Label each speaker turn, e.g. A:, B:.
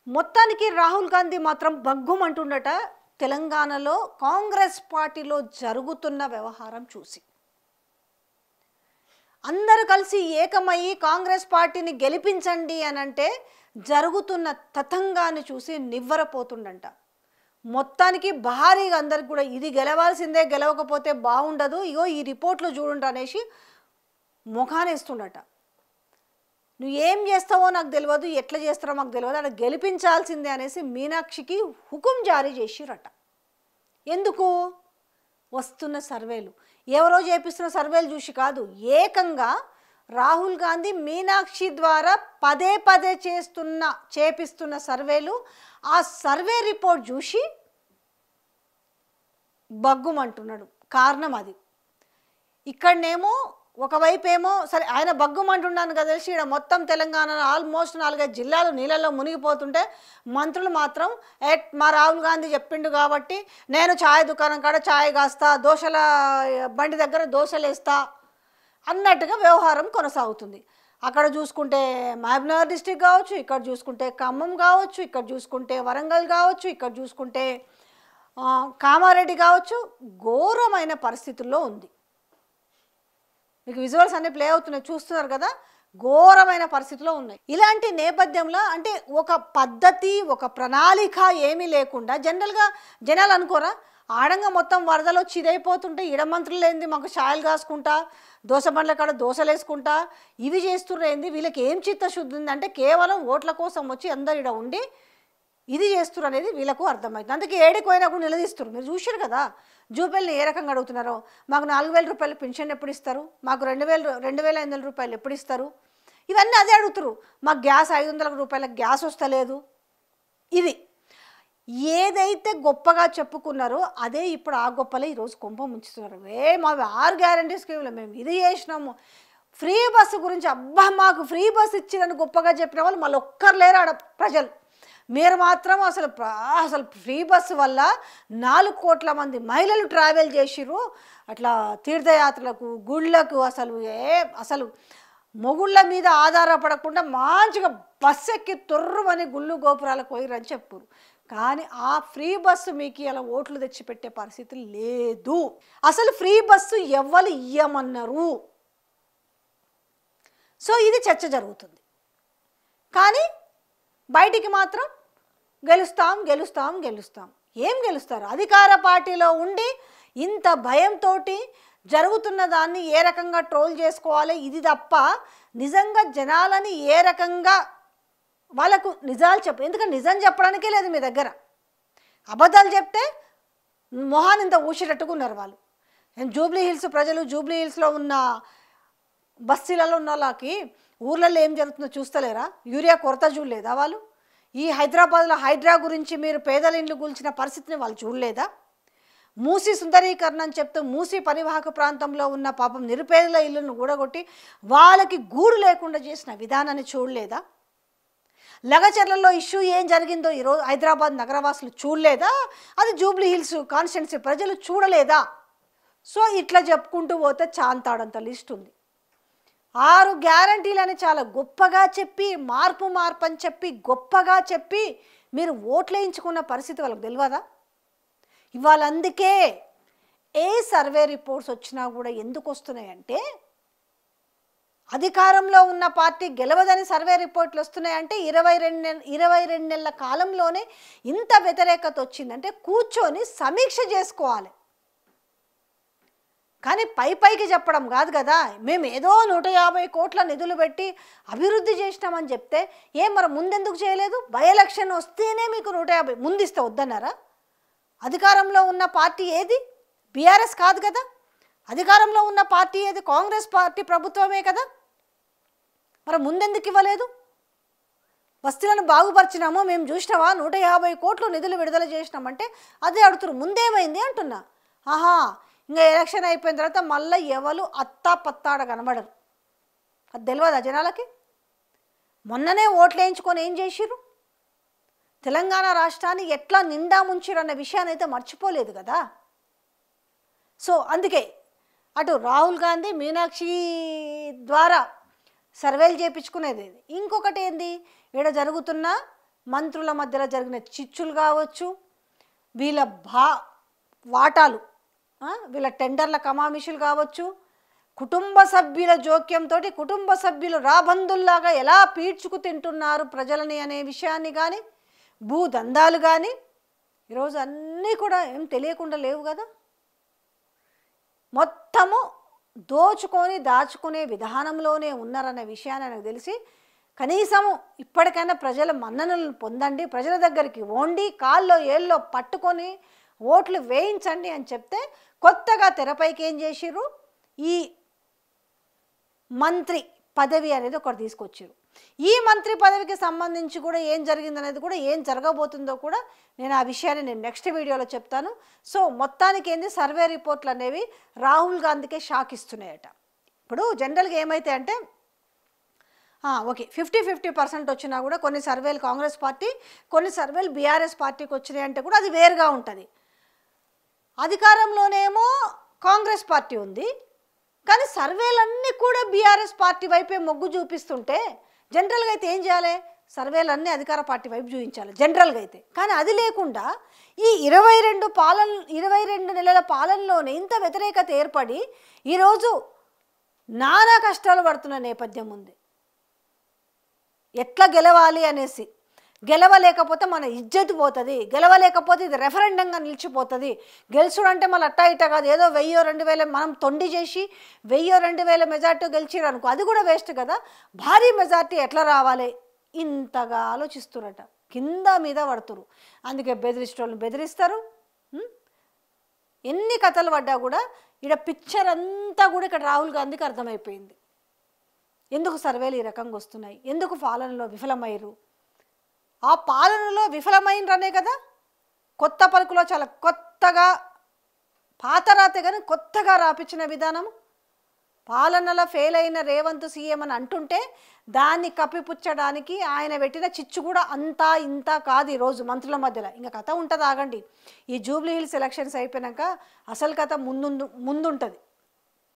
A: మొత్తానికి రాహుల్ గాంధీ మాత్రం బగ్గుమంటుండట తెలంగాణలో కాంగ్రెస్ పార్టీలో జరుగుతున్న వ్యవహారం చూసి. అందరూ కలిసి ఏకమయ్యి కాంగ్రెస్ పార్టీని గెలిపించండి అనంటే జరుగుతున్న తతంగాన్ని చూసి నివ్వరపోతుండంట. మొత్తానికి భారీగా అందరికి కూడా ఇది గెలవాల్సిందే, గెలవకపోతే బాగుండదు, ఇగో ఈ రిపోర్ట్లు చూడండి అనేసి ముఖానేస్తుండట. నువ్వు ఏం చేస్తావో నాకు తెలియదు, ఎట్లా చేస్తారో మాకు తెలియదు, అక్కడ గెలిపించాల్సిందే అనేసి మీనాక్షికి హుకుం జారీ చేసిరట. ఎందుకు? వస్తున్న సర్వేలు, ఎవరో చేపిస్తున్న సర్వేలు చూసి కాదు, ఏకంగా రాహుల్ గాంధీ మీనాక్షి ద్వారా పదే పదే చేపిస్తున్న సర్వేలు, ఆ సర్వే రిపోర్ట్ చూసి బగ్గుమంటున్నాడు. కారణం అది. ఇక్కడనేమో ఒకవైపు ఏమో సరే ఆయన బగ్గుమంటున్నాను కదా తెలిసి ఇక్కడ మొత్తం తెలంగాణలో ఆల్మోస్ట్ 4-5 జిల్లాలు నీళ్ళల్లో మునిగిపోతుంటే మంత్రులు మాత్రం మా రాహుల్ గాంధీ చెప్పిండు కాబట్టి నేను ఛాయ్ దుకాణం కాడ ఛాయ్ కాస్తా, దోశల బండి దగ్గర దోశలు వేస్తా అన్నట్టుగా వ్యవహారం కొనసాగుతుంది. అక్కడ చూసుకుంటే మహబూబ్నగర్ డిస్టిక్ కావచ్చు, ఇక్కడ చూసుకుంటే ఖమ్మం కావచ్చు, ఇక్కడ చూసుకుంటే వరంగల్ కావచ్చు, ఇక్కడ చూసుకుంటే కామారెడ్డి కావచ్చు, ఘోరమైన పరిస్థితుల్లో ఉంది. మీకు విజువల్స్ అన్నీ ప్లే అవుతున్నాయి, చూస్తున్నారు కదా, ఘోరమైన పరిస్థితిలో ఉన్నాయి. ఇలాంటి నేపథ్యంలో అంటే ఒక పద్ధతి, ఒక ప్రణాళిక ఏమీ లేకుండా జనరల్గా జనాలు అనుకోరా, ఆడంగా మొత్తం వరదలు వచ్చి ఇదైపోతుంటే ఇడమంత్రులు ఏంది మాకు ఛాయలు కాసుకుంటా, దోశ బండ్ల కాడ దోశలు వేసుకుంటా ఇవి చేస్తుర్రేంది, వీళ్ళకి ఏం చిత్తశుద్ధి ఉందంటే కేవలం ఓట్ల కోసం వచ్చి అందరు ఇక్కడ ఉండి ఇది చేస్తున్నారు అనేది వీళ్ళకు అర్థమవుతుంది. అందుకే ఏడికి పోయినా కూడా నిలదీస్తారు. మీరు చూశారు కదా జూబెల్ని ఏ రకంగా అడుగుతున్నారో, మాకు 4,000 రూపాయలు పెన్షన్ ఎప్పుడు ఇస్తారు, మాకు 2,500 రూపాయలు ఎప్పుడు ఇస్తారు, ఇవన్నీ అదే అడుగుతారు. మాకు గ్యాస్ 500 రూపాయల గ్యాస్ వస్తలేదు. ఇది ఏదైతే గొప్పగా చెప్పుకున్నారో అదే ఇప్పుడు ఆ గొప్పలే ఈరోజు కొంప ముంచుతున్నారు. మావి 6 గ్యారంటీ స్కీమ్లు, మేము ఇది చేసినాము, ఫ్రీ బస్సు గురించి అబ్బా మాకు ఫ్రీ బస్సు ఇచ్చిరని గొప్పగా చెప్పిన వాళ్ళు మళ్ళీ ఒక్కరు లేరు ఆడ ప్రజలు. మీరు మాత్రం అసలు ఫ్రీ బస్సు వల్ల 4 కోట్ల మంది మహిళలు ట్రావెల్ చేసిర్రు, అట్లా తీర్థయాత్రలకు గుళ్ళకు అసలు మొగుళ్ళ మీద ఆధారపడకుండా మంచిగా బస్సు ఎక్కి తొర్రుమని గుళ్ళు గోపురాలకు పోయిరని చెప్పారు. కానీ ఆ ఫ్రీ బస్సు మీకు ఇలా ఓట్లు తెచ్చిపెట్టే పరిస్థితి లేదు. అసలు ఫ్రీ బస్సు ఎవ్వరు ఇయ్యమన్నారు. సో ఇది చర్చ జరుగుతుంది. కానీ బయటికి మాత్రం గెలుస్తాం గెలుస్తాం గెలుస్తాం. ఏం గెలుస్తారు? అధికార పార్టీలో ఉండి ఇంత భయంతో జరుగుతున్న దాన్ని ఏ రకంగా ట్రోల్ చేసుకోవాలి ఇది తప్ప నిజంగా జనాలని ఏ రకంగా వాళ్ళకు నిజాలు ఎందుకంటే నిజం చెప్పడానికే లేదు మీ దగ్గర. అబద్ధాలు చెప్తే మొహాన్ని ఇంత ఊసినట్టుకున్నారు వాళ్ళు. జూబ్లీ హిల్స్ ప్రజలు, జూబ్లీ హిల్స్లో ఉన్న బస్తీలలో ఉన్న వాళ్ళకి ఊర్లలో ఏం జరుగుతుందో చూస్తలేరా? యూరియా కొరత చూడలేదా వాళ్ళు? ఈ హైదరాబాద్లో హైడ్రా గురించి మీరు పేదల ఇండ్లు కూల్చిన పరిస్థితిని వాళ్ళు చూడలేదా? మూసీ సుందరీకరణ అని చెప్తూ మూసీ పరివాహక ప్రాంతంలో ఉన్న పాపం నిరుపేదల ఇల్లును కూడగొట్టి వాళ్ళకి గూడు లేకుండా చేసిన విధానాన్ని చూడలేదా? లగచర్లలో ఇష్యూ ఏం జరిగిందో ఈరోజు హైదరాబాద్ నగరవాసులు చూడలేదా? అది జూబ్లీ హిల్స్ కాన్స్టిట్యున్సీ ప్రజలు చూడలేదా? సో ఇట్లా చెప్పుకుంటూ పోతే చాంతాడంత లిస్ట్ ఉంది. 6 గ్యారంటీలని చాలా గొప్పగా చెప్పి మార్పు అని చెప్పి గొప్పగా చెప్పి మీరు ఓట్లేయించుకున్న పరిస్థితి వాళ్ళకి తెలియదా? ఇవాళ అందుకే ఏ సర్వే రిపోర్ట్స్ వచ్చినా కూడా ఎందుకు వస్తున్నాయంటే అధికారంలో ఉన్న పార్టీ గెలవదని సర్వే రిపోర్ట్లు వస్తున్నాయంటే 22 నెలల కాలంలోనే ఇంత వ్యతిరేకత వచ్చిందంటే కూర్చొని సమీక్ష చేసుకోవాలి. కానీ పైకి చెప్పడం కాదు కదా. మేము ఏదో 150 కోట్ల నిధులు పెట్టి అభివృద్ధి చేసినామని చెప్తే మరి ముందెందుకు చేయలేదు? బై ఎలక్షన్ వస్తేనే మీకు 150 ముందిస్తే వద్దన్నారా? అధికారంలో ఉన్న పార్టీ ఏది? బీఆర్ఎస్ కాదు కదా. అధికారంలో ఉన్న పార్టీ ఏది? కాంగ్రెస్ పార్టీ ప్రభుత్వమే కదా. మరి ముందెందుకు ఇవ్వలేదు? బస్తీలను బాగుపరిచినామో మేము చూసినావా, 150 కోట్లు నిధులు విడుదల చేసినామంటే అదే అడుగుతారు. ముందేమైంది అంటున్నా. ఇంకా ఎలక్షన్ అయిపోయిన తర్వాత మళ్ళీ ఎవరు అత్తాపత్తాడ కనబడరు. అది తెలియదా జనాలకి? మొన్ననే ఓట్లు వేయించుకొని ఏం చేసిర్రు? తెలంగాణ రాష్ట్రాన్ని ఎట్లా నిండా ముంచిరు అన్న విషయాన్ని అయితే మర్చిపోలేదు కదా. సో అందుకే అటు రాహుల్ గాంధీ మీనాక్షి ద్వారా సర్వేలు చేయించుకునేది. ఇంకొకటి ఏంది, ఇక్కడ జరుగుతున్న మంత్రుల మధ్యలో జరిగిన చిచ్చులు కావచ్చు, వీళ్ళ వాటాలు, వీళ్ళ టెండర్ల కమామిషులు కావచ్చు, కుటుంబ సభ్యుల జోక్యంతో కుటుంబ సభ్యులు రాబందుల్లాగా ఎలా పీడ్చుకు తింటున్నారు ప్రజలని అనే విషయాన్ని కానీ, భూదందాలు కానీ ఈరోజు అన్నీ కూడా ఏం తెలియకుండా లేవు కదా. మొత్తము దోచుకొని దాచుకునే విధానంలోనే ఉన్నారన్న విషయాన్ని నాకు తెలిసి కనీసము ఇప్పటికైనా ప్రజల మన్ననలను పొందండి, ప్రజల దగ్గరికి వండి కాల్లో ఏళ్ళలో పట్టుకొని ఓట్లు వేయించండి అని చెప్తే, కొత్తగా తెరపైకి ఏం చేసిర్రు, ఈ మంత్రి పదవి అనేది ఒకటి తీసుకొచ్చారు. ఈ మంత్రి పదవికి సంబంధించి కూడా ఏం జరిగిందనేది కూడా, ఏం జరగబోతుందో కూడా నేను ఆ విషయాన్ని నేను నెక్స్ట్ వీడియోలో చెప్తాను. సో మొత్తానికి ఏంది, సర్వే రిపోర్ట్లు అనేవి రాహుల్ గాంధీకే షాక్ ఇస్తున్నాయట. ఇప్పుడు జనరల్గా ఏమైతే అంటే ఓకే 50-50% వచ్చినా కూడా కొన్ని సర్వేలు కాంగ్రెస్ పార్టీ, కొన్ని సర్వేలు బీఆర్ఎస్ పార్టీకి వచ్చినాయి అంటే కూడా అది వేరుగా ఉంటుంది. అధికారంలోనేమో కాంగ్రెస్ పార్టీ ఉంది, కానీ సర్వేలన్నీ కూడా బీఆర్ఎస్ పార్టీ వైపే మొగ్గు చూపిస్తుంటే జనరల్గా అయితే ఏం చేయాలి, సర్వేలన్నీ అధికార పార్టీ వైపు చూపించాలి జనరల్గా అయితే. కానీ అది లేకుండా ఈ 22 నెలల పాలనలోనే ఇంత వ్యతిరేకత ఏర్పడి ఈరోజు నానా కష్టాలు పడుతున్న నేపథ్యం ఉంది. ఎట్లా గెలవాలి అనేసి, గెలవలేకపోతే మన ఇజ్జత్ పోతుంది, గెలవలేకపోతే ఇది రెఫరెండంగా నిలిచిపోతుంది. గెలుచుడు అంటే మళ్ళీ అట్టా ఇట్టా కాదు, ఏదో 1000-2000 మనం తొండి చేసి 1000-2000 మెజార్టీ గెలిచారు అనుకో, అది కూడా వేస్ట్ కదా. భారీ మెజార్టీ ఎట్లా రావాలి ఇంతగా ఆలోచిస్తున్నట, కింద మీద పడుతురు. అందుకే బెదిరిస్టోళ్ళని బెదిరిస్తారు. ఎన్ని కథలు పడ్డా కూడా ఇక్కడ పిక్చర్ అంతా కూడా ఇక్కడ రాహుల్ గాంధీకి అర్థమైపోయింది. ఎందుకు సర్వేలు ఈ రకంగా వస్తున్నాయి, ఎందుకు పాలనలో విఫలమయ్యారు. ఆ పాలనలో విఫలమైనరనే కదా కొత్త పలుకులో చాలా కొత్తగా, పాత రాతే కానీ కొత్తగా రాపించిన విధానం. పాలనలో ఫెయిల్ అయిన రేవంత్ సీఎం అని అంటుంటే దాన్ని కప్పిపుచ్చడానికి ఆయన పెట్టిన చిచ్చు కూడా అంతా ఇంత కాదు. ఈరోజు మంత్రుల మధ్యలో ఇంకా కథ ఉంటుంది, ఆగండి. ఈ జూబ్లీ హిల్స్ ఎలక్షన్స్ అయిపోయాక అసలు కథ ముందుంటుంది.